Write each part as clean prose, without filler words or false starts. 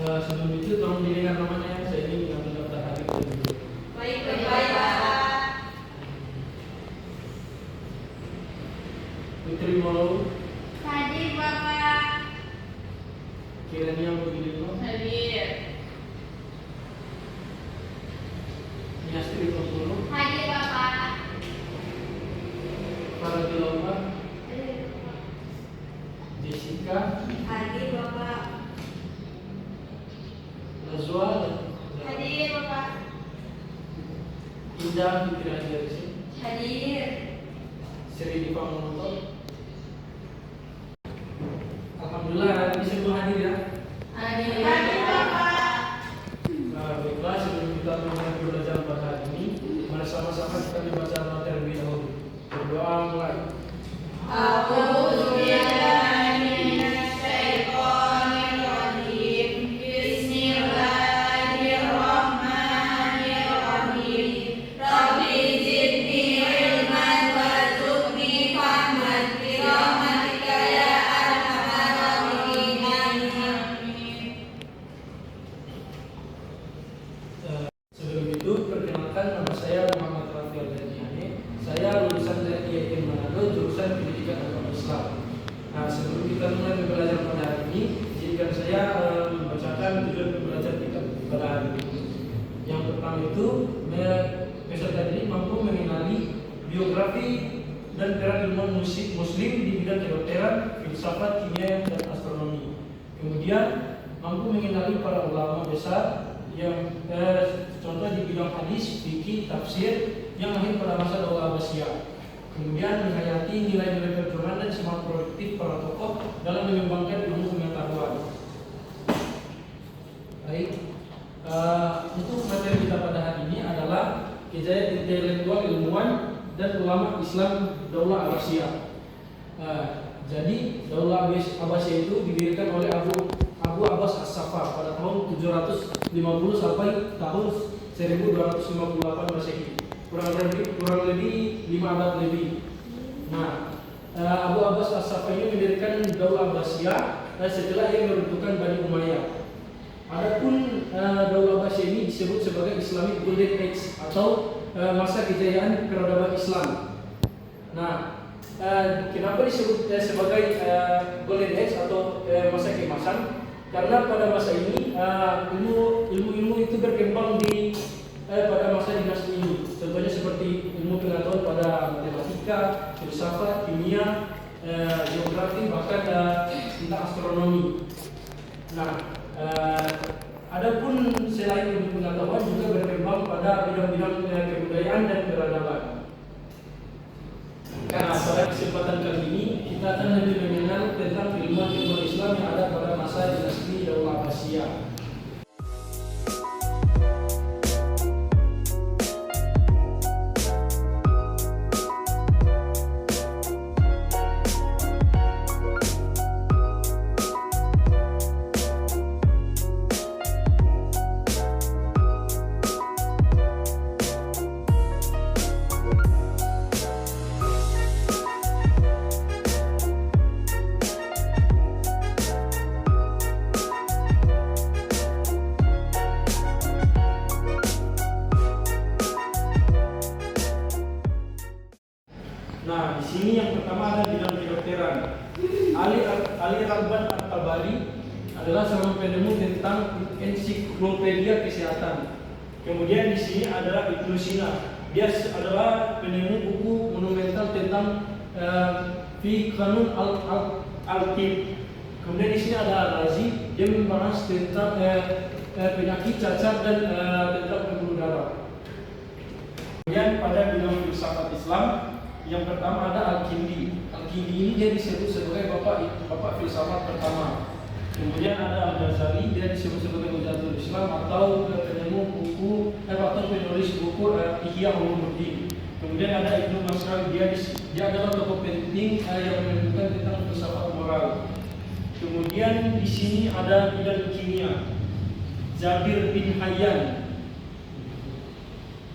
Sebelum itu tolong didengar namanya, saya ini mengambil daftar hadir dulu. Baik, Bapak. Putri Molo, Hadir, Bapak. Kirania Mugilino, Hadir. Nyastri Pembunuh, Hadir, Bapak. para Dilomba, Hadir, Bapak. Jessica, Hadir, Bapak. Nazwa, Hadir, Bapak. Indah Fitri Jarisi, Hadir. Sri Diva Mononton. Alhamdulillah ini semua hadir ya. Hadir, Bapak. Baiklah, sebelum kita mulai belajar pada hari ini, mari sama-sama kita membaca doa terlebih dahulu. Berdoa mulai. A'udzu billahi minasy syaithanir rajim. Bismillahirrahmanirrahim. Rabbi zidni ilman warzuqni fahman bi rahmatika ya arhamar rahimin. Amin. Sebelum itu, perkenalkan nama saya Muhammad Rafiul Daniani. Saya lulusan dari IAIN Manado, jurusan Pendidikan Agama Islam. Nah, sebelum kita mulai belajar pada hari ini, izinkan saya membacakan tujuan pembelajaran kita pada hari ini. Yang pertama itu, peserta ini mampu mengenali biografi dan peran ilmuwan Muslim di bidang kedokteran, filsafat, kimia, dan astronomi. Kemudian mampu mengenali para ulama besar yang contoh di bidang hadis, fikih, tafsir yang lahir pada masa Daulah Abbasiyah. Kemudian menghayati nilai-nilai perjuangan dan semangat produktif para tokoh dalam mengembangkan ilmu pengetahuan. Baik, untuk materi kita pada hari ini adalah kejayaan intelektual ilmuwan dan ulama Islam Daulah Abbasiyah. Jadi Daulah Abbasiyah itu didirikan oleh Abu Abbas As-Saffah pada tahun 750 sampai tahun 1258 Masehi. Kurang lebih 5 abad lebih. Nah, Abu Abbas As-Saffah ini mendirikan Daulah Abbasiyah setelah ia meruntuhkan Bani Umayyah. Adapun Daulah Abbasiyah ini disebut sebagai Islamic Golden Age atau masa kejayaan peradaban Islam. Nah, kenapa disebut sebagai Golden Age atau masa keemasan? Karena pada masa ini ilmu-ilmu itu berkembang di pada masa dinasti ini. Contohnya seperti ilmu pengetahuan pada matematika, filsafat, kimia, geografi, bahkan tentang astronomi. Nah, adapun selain ilmu pengetahuan juga berkembang pada bidang-bidang kebudayaan dan peradaban. Nah, pada kesempatan kali ini kita akan lebih mengenal tentang ilmuwan-ilmuwan Islam yang ada pada masa dinasti Daulah Abbasiyah. Nah, di sini yang pertama ada bidang kedokteran. Ali Ragban At-Tabari adalah seorang penemu tentang ensiklopedia kesehatan. Kemudian di sini adalah Ibnu Sina. Dia adalah penemu buku monumental tentang Fiqhun al-Tib. Kemudian di sini ada Al-Razi. Dia membahas tentang penyakit cacar dan tentang pembuluh darah. Kemudian pada bidang filsafat Islam, yang pertama ada Al-Kindi. Al-Kindi ini dia disebut sebagai bapak filsafat pertama. Kemudian ada Al-Ghazali, dia disebut sebagai Hujatul Islam atau penemu buku atau penulis buku Ihya Ulumuddin. Kemudian ada Ibnu Mas'ud, dia adalah tokoh penting yang menentukan tentang filsafat moral. Kemudian di sini ada bidang kimia. Jabir bin Hayyan.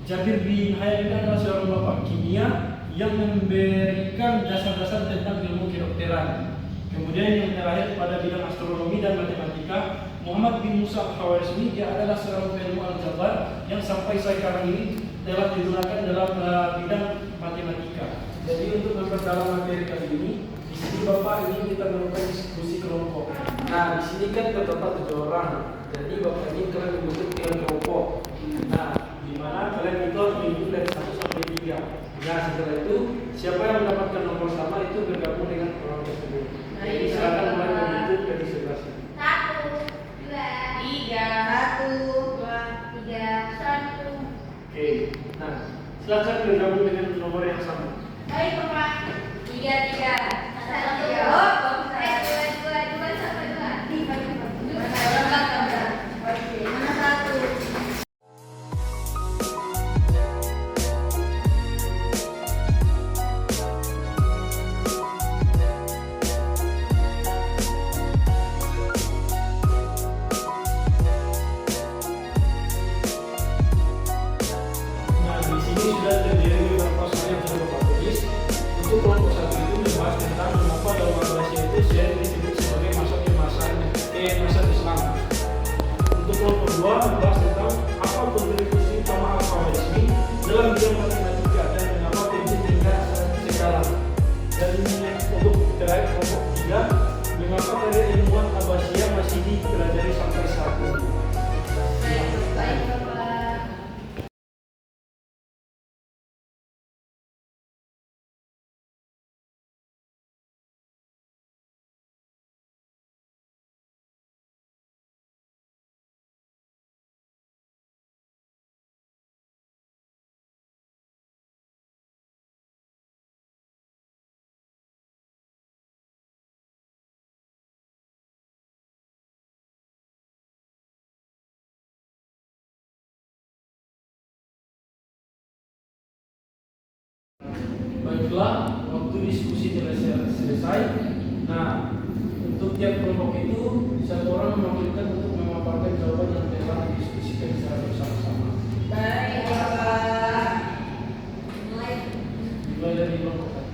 Jabir bin Hayyan ini adalah seorang bapak kimia yang memberikan dasar-dasar tentang ilmu kedokteran. Kemudian yang terakhir pada bidang astronomi dan matematika, Muhammad bin Musa al-Khwarizmi, dia adalah seorang penemu aljabar yang sampai sekarang ini telah digunakan dalam bidang matematika. Jadi untuk memperdalam materi kali ini, di sini Bapak ini kita melakukan diskusi kelompok. Nah, di sini kan terdapat 7 orang. Jadi Bapak ini kalian membentuk 3 kelompok. Nah, di mana kalian itu harus menghitung dari 1 sampai 3. Nah, setelah itu siapa yang mendapatkan nomor sama itu bergabung dengan orang tersebut. Jadi silakan mulai membentuk dari sebelah sini. 1, 2, 3, 1, 2, 3, 1. Oke. Nah, silakan bergabung dengan nomor yang sama. Baik, Bapak. 3, 3. 1, 2, 2 sampai 2. Oke, mana 1? Nah, di sini sudah terdiri beberapa soal yang sudah Bapak tulis. Untuk kelompok 1 itu membahas tentang mengapa dalam Malaysia itu sering disebut sebagai masuk Islam. Untuk kelompok 2 membahas tentang apa kontribusi utama Al-Khwarizmi dalam bidang matematika dan mengapa tinggi hingga sekarang. Dan untuk terakhir kelompok 3, mengapa karya ilmuwan Abbasiyah masih dipelajari sampai saat ini. Baik, Bapak. Baiklah, waktu diskusi telah selesai. Nah, untuk tiap kelompok itu satu orang mewakilkan untuk memaparkan jawaban yang telah didiskusikan secara bersama-sama. Baik, Bapak. Mulai. Dimulai dari kelompok satu.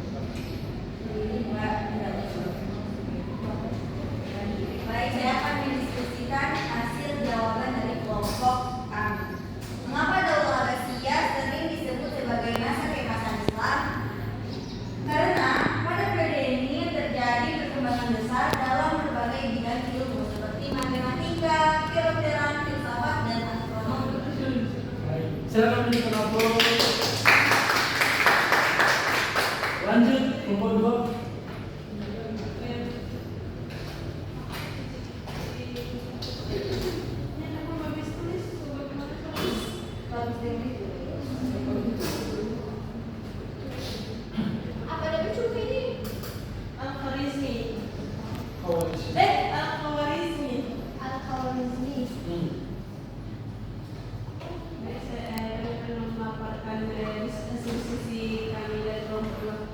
Baik, saya akan mendiskusikan hasil jawaban dari kelompok kami. Mengapa Daul Abbasiyah sering disebut sebagai masa keemasan Islam? Karena pada periode ini terjadi perkembangan besar dalam berbagai bidang ilmu seperti matematika, kedokteran, filsafat, dan astronomi. Baik, silakan berikan aplaus. Lanjut kelompok 2. Apa ada bercuma ini? Al-Khwarizmi. Khwarizmi. Al-Khwarizmi. Al-Khwarizmi. Saya akan memaparkan diskusi kami dari kelompok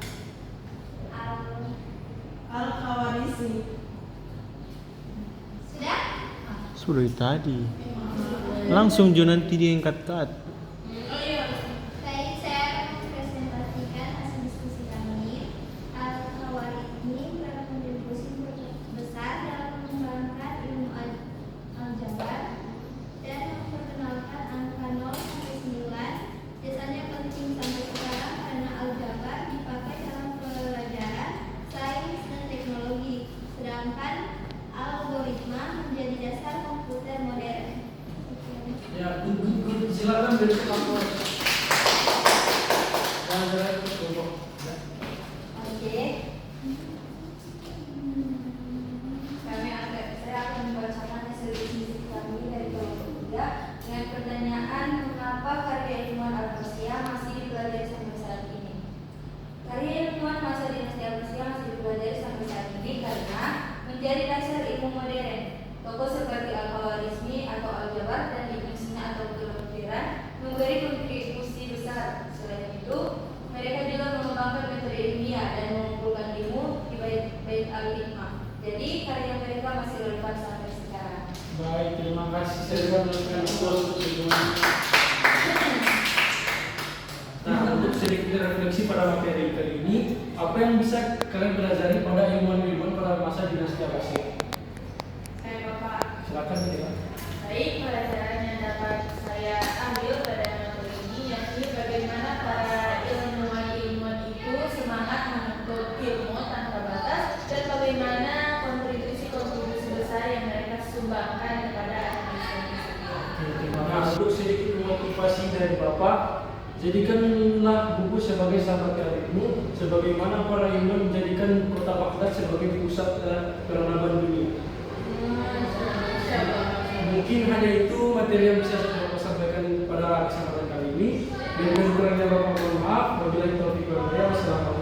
Al-Khwarizmi. Sudah? Sudah tadi. Langsung Jo nanti diangkat-kat. Baik, saya akan mempresentasikan hasil diskusi kami. Al-Khwarizmi berkontribusi besar dalam mengembangkan ilmu aljabar dan memperkenalkan angka 0 sampai 9. Jasanya penting sampai sekarang karena aljabar dipakai dalam pelajaran sains dan teknologi, sedangkan algoritma menjadi dasar komputer modern. Ya, silakan berikan aplaus. Dan terakhir kelompok. Ya. Oke. Saya akan membacakan hasil diskusi kami dari kelompok 3 dengan pertanyaan mengapa karya ilmuwan Abbasiyah masih dipelajari sampai saat ini. Karya ilmuwan masa dinasti Abbasiyah masih dipelajari sampai saat ini karena menjadi dasar ilmu modern. Tokoh seperti Al-Khwarizmi atau Al-Jabar dan Ibn Sina atau kedokteran memberi kontribusi besar. Selain itu, mereka juga mengembangkan metode ilmiah dan mengumpulkan ilmu di Bait al-Hikmah. Jadi karya mereka masih relevan sampai sekarang. Baik, terima kasih. Saya juga melakukan aplaus untuk semuanya. Nah, untuk sedikit refleksi pada materi kali ini, apa yang bisa kalian pelajari pada ilmuwan-ilmuwan pada masa dinasti Abbasiyah? Saya Bapak. Silakan ya. Baik, pelajaran yang dapat saya ambil pada materi ini yakni bagaimana para ilmuwan itu semangat menuntut ilmu tanpa batas dan bagaimana kontribusi besar yang mereka sumbangkan kepada Indonesia sendiri. Terima kasih. Untuk sedikit motivasi dari Bapak, jadikanlah buku sebagai sahabat karibmu, sebagaimana para ilmuwan menjadikan kota Baghdad sebagai pusat peradaban dunia. Mungkin hanya itu materi yang bisa saya Bapak sampaikan pada kesempatan kali ini. Dengan kurangnya Bapak mohon maaf. Wabillahi taufiq wal hidayah. Wassalamualaikum.